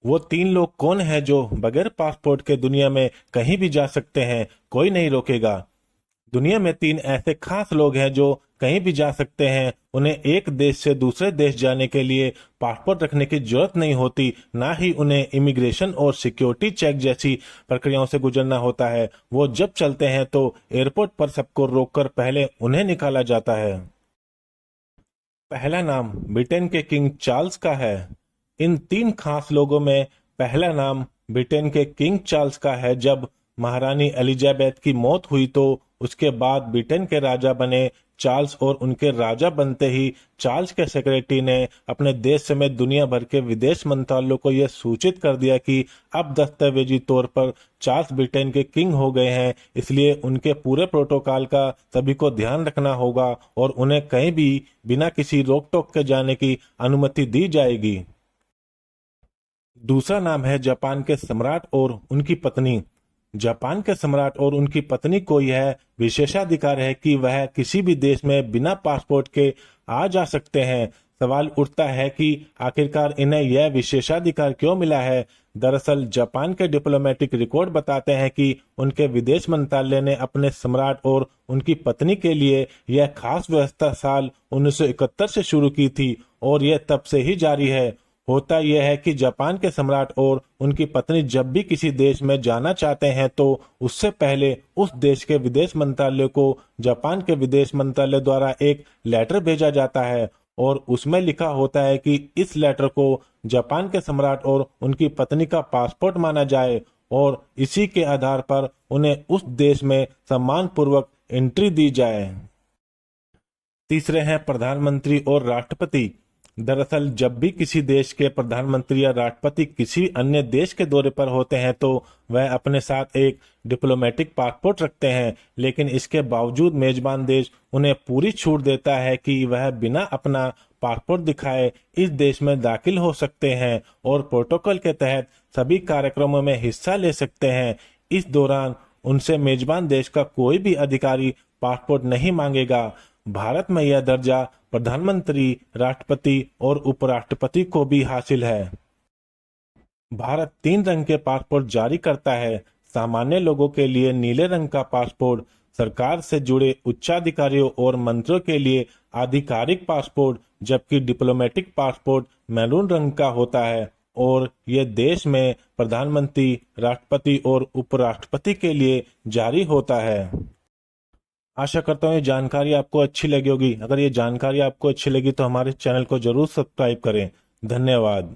वो 3 लोग कौन हैं जो बगैर पासपोर्ट के दुनिया में कहीं भी जा सकते हैं, कोई नहीं रोकेगा। दुनिया में 3 ऐसे खास लोग हैं जो कहीं भी जा सकते हैं। उन्हें एक देश से दूसरे देश जाने के लिए पासपोर्ट रखने की जरूरत नहीं होती, ना ही उन्हें इमिग्रेशन और सिक्योरिटी चेक जैसी प्रक्रियाओं से गुजरना होता है। वो जब चलते हैं तो एयरपोर्ट पर सबको रोककर पहले उन्हें निकाला जाता है। पहला नाम ब्रिटेन के किंग चार्ल्स का है। इन 3 खास लोगों में पहला नाम ब्रिटेन के किंग चार्ल्स का है। जब महारानी एलिजाबेथ की मौत हुई तो उसके बाद ब्रिटेन के राजा बने चार्ल्स, और उनके राजा बनते ही चार्ल्स के सेक्रेटरी ने अपने देश समेत दुनिया भर के विदेश मंत्रालयों को यह सूचित कर दिया कि अब दस्तावेजी तौर पर चार्ल्स ब्रिटेन के किंग हो गए हैं, इसलिए उनके पूरे प्रोटोकॉल का सभी को ध्यान रखना होगा और उन्हें कहीं भी बिना किसी रोक टोक के जाने की अनुमति दी जाएगी। दूसरा नाम है जापान के सम्राट और उनकी पत्नी। जापान के सम्राट और उनकी पत्नी को यह विशेषाधिकार है कि वह किसी भी देश में बिना पासपोर्ट के आ जा सकते हैं। सवाल उठता है कि आखिरकार इन्हें यह विशेषाधिकार क्यों मिला है। दरअसल जापान के डिप्लोमेटिक रिकॉर्ड बताते हैं कि उनके विदेश मंत्रालय ने अपने सम्राट और उनकी पत्नी के लिए यह खास व्यवस्था साल 1971 से शुरू की थी और यह तब से ही जारी है। होता यह है कि जापान के सम्राट और उनकी पत्नी जब भी किसी देश में जाना चाहते हैं तो उससे पहले उस देश के विदेश मंत्रालय को जापान के विदेश मंत्रालय द्वारा एक लेटर भेजा जाता है और उसमें लिखा होता है कि इस लेटर को जापान के सम्राट और उनकी पत्नी का पासपोर्ट माना जाए और इसी के आधार पर उन्हें उस देश में सम्मान पूर्वक एंट्री दी जाए। तीसरे हैं प्रधानमंत्री और राष्ट्रपति। दरअसल जब भी किसी देश के प्रधानमंत्री या राष्ट्रपति किसी अन्य देश के दौरे पर होते हैं तो वह अपने साथ एक डिप्लोमेटिक पासपोर्ट रखते हैं, लेकिन इसके बावजूद मेजबान देश उन्हें पूरी छूट देता है कि वह बिना अपना पासपोर्ट दिखाए इस देश में दाखिल हो सकते हैं और प्रोटोकॉल के तहत सभी कार्यक्रमों में हिस्सा ले सकते हैं। इस दौरान उनसे मेजबान देश का कोई भी अधिकारी पासपोर्ट नहीं मांगेगा। भारत में यह दर्जा प्रधानमंत्री, राष्ट्रपति और उपराष्ट्रपति को भी हासिल है। भारत 3 रंग के पासपोर्ट जारी करता है। सामान्य लोगों के लिए नीले रंग का पासपोर्ट, सरकार से जुड़े उच्चाधिकारियों और मंत्रियों के लिए आधिकारिक पासपोर्ट, जबकि डिप्लोमेटिक पासपोर्ट मैरून रंग का होता है और यह देश में प्रधानमंत्री, राष्ट्रपति और उपराष्ट्रपति के लिए जारी होता है। आशा करता हूँ ये जानकारी आपको अच्छी लगी होगी। अगर ये जानकारी आपको अच्छी लगी तो हमारे चैनल को जरूर सब्सक्राइब करें। धन्यवाद।